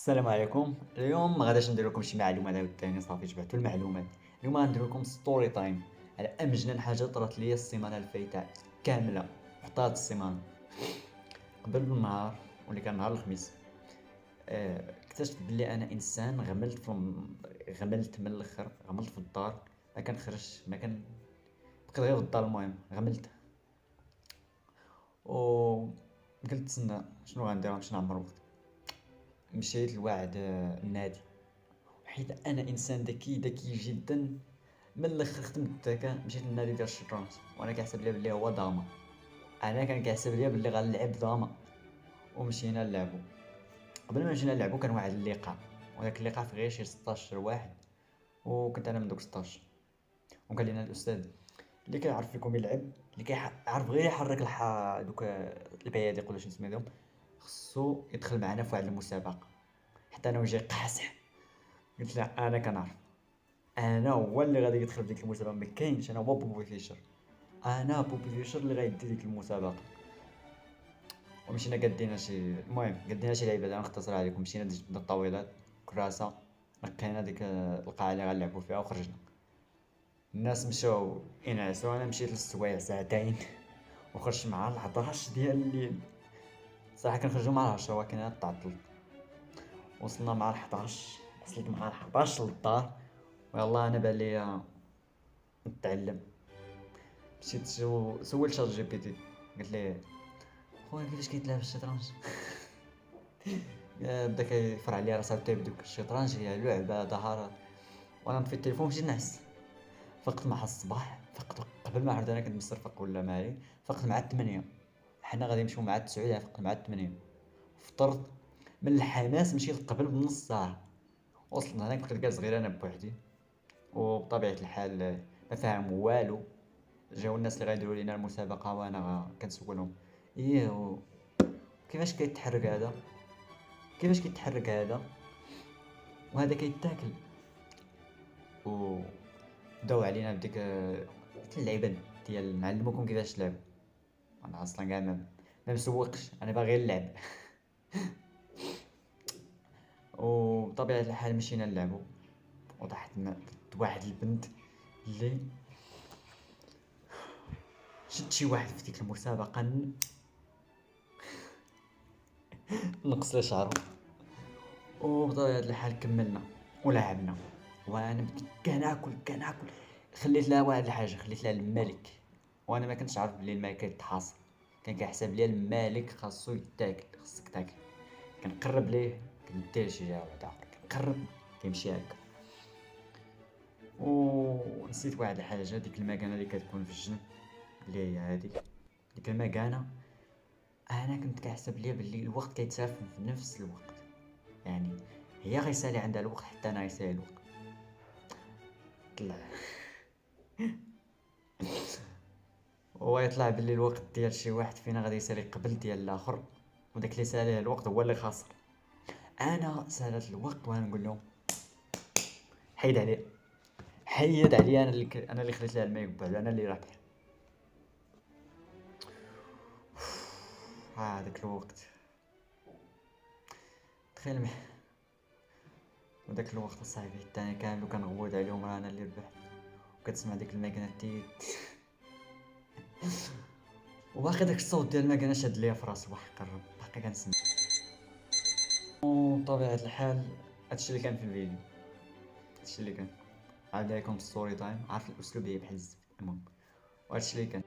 السلام عليكم. اليوم ما غاديش ندير لكم شي معلومات عاوتاني، صافي جبعتوا المعلومات. اليوم غندير لكم ستوري تايم على امجن حاجه طرات ليا السيمانه الفايته كامله، حتى هاد السيمانه قبل بالنهار واللي كان نهار الخميس. اكتشفت بلي انا انسان غملت غملت من الاخر، غملت في الدار. ما كنخرجش، ما كان بقيت غير في الدار. المهم غملت و قلت تسنى شنو غندير، غنمشي نعمر وقت. مشيت لواحد النادي، حيت انا انسان ذكي جدا. من الاخر خدمت الذكاء، مشيت للنادي ديال الشطرنج وانا كنحسب ليا بلي هو داما. انا كان كنحسب ليا بلي غنلعب داما، ومشينا نلعبو. قبل ما مشينا نلعبو كان واحد اللقاء، وهذاك اللقاء في غير شي 16 واحد، وكنت انا من دوك 16. وقال لنا الاستاذ اللي كيعرف فيكم يلعب، اللي كيعرف غير يحرك دوك البيادق ولا شنو سميتهم، خصو يدخل معنا في واحد المسابقه. حتى انا وجهي قاصح، قلت له انا كنعرف، انا هو اللي غادي يدخل في ديك المسابقه. ما كاينش، انا هو بوبي فيشر، انا بوبي فيشر اللي غيدي ديك المسابقه. ومشينا قدينا شي، المهم قدينا شي لعيبه. انا نختصر عليكم، مشينا جبنا الطاولات، كراسه، نقينا ديك القاعه اللي غنلعبوا فيها وخرجنا. الناس مشاو ينعسوا، انا مشيت للسوايع ساعتين وخرجت مع 11 ديال الليل. صراحه كنخرجوا مع 10 ولكن انا تعطلت. وصلنا مع 11، وصلت مع 11 للدار. والله انا بالي نتعلم. مشيت سولت شات جي بي تي، قلت ليه خويا كيفاش كيتلعب الشطرنج. بدا كيفرع عليا راسها بدوك الشطرنج هي لعبه دهارات. وانا في التليفون مشيت نعس. فقت مع الصباح، فقت قبل ما عرفت انا كنت مسترفق ولا مالي. فقت مع 8، حنا غادي نمشيو مع 9، فقت مع 8. فطرت من الحماس، مشيت قبل بنص ساعه. وصلنا هناك كنت جالس غير انا بوحدي، وبطبيعه الحال ما فاهم والو. جاو الناس اللي غيديروا لينا المسابقه وانا كنسولهم ايه كيفاش كيتحرك هذا، كيفاش كيتحرك هذا، وهذا كيتاكل. و داو علينا بديك اللعيبه ديال نعلموكم كيفاش تلعبوا. انا اصلا كاع ما مسوقش، انا باغي نلعب. وبطبيعه الحال مشينا نلعبوا. وطاحت واحد البنت اللي شد شي واحد في ديك المسابقه، نقص له شعره. وبطبيعه الحال كملنا ولعبنا. وانا بديت كناكل. خليت لها واحد الحاجه، خليت لها الملك. وانا ما كنتش عارف بلي الملك كيتحاصر. كان كيحسب لي الملك خاصو يتاكل، خاصك تاكل. كنقرب ليه كندير شي جهه واحده اخرى، كنقرب كيمشي هكا. ونسيت واحد الحاجه، ديك المكانه اللي كتكون في الجنب، اللي هي هذيك ديك المكانه. انا كنت كنحسب ليا بلي الوقت كيتساف في نفس الوقت، يعني هي غيسالي عندها الوقت حتى انا غيسالي الوقت. طلع هو يطلع بلي الوقت ديال شي واحد فينا غادي يسالي قبل ديال الاخر، وداك اللي ساليه الوقت هو اللي خاسر. انا سالت الوقت وانا نقول لهم حيد عليه، حيد عليا. انا اللي خليت لها الماء يقبل، انا اللي رابح. هذاك الوقت تخيل وداك الوقت صاحبي الثاني كامل كنغوت عليهم راه انا اللي ربحت. وكتسمع ديك الماكينه وباقي داك الصوت ديال الماكينه شاد ليا في راسي، وحق الرب باقي كنسمع. وبطبيعه الحال هادشي اللي كان في الفيديو، هادشي اللي كان. عاد عليكم ستوري تايم، عارف الاسلوب هي بحال الزفت. المهم وهادشي اللي كان.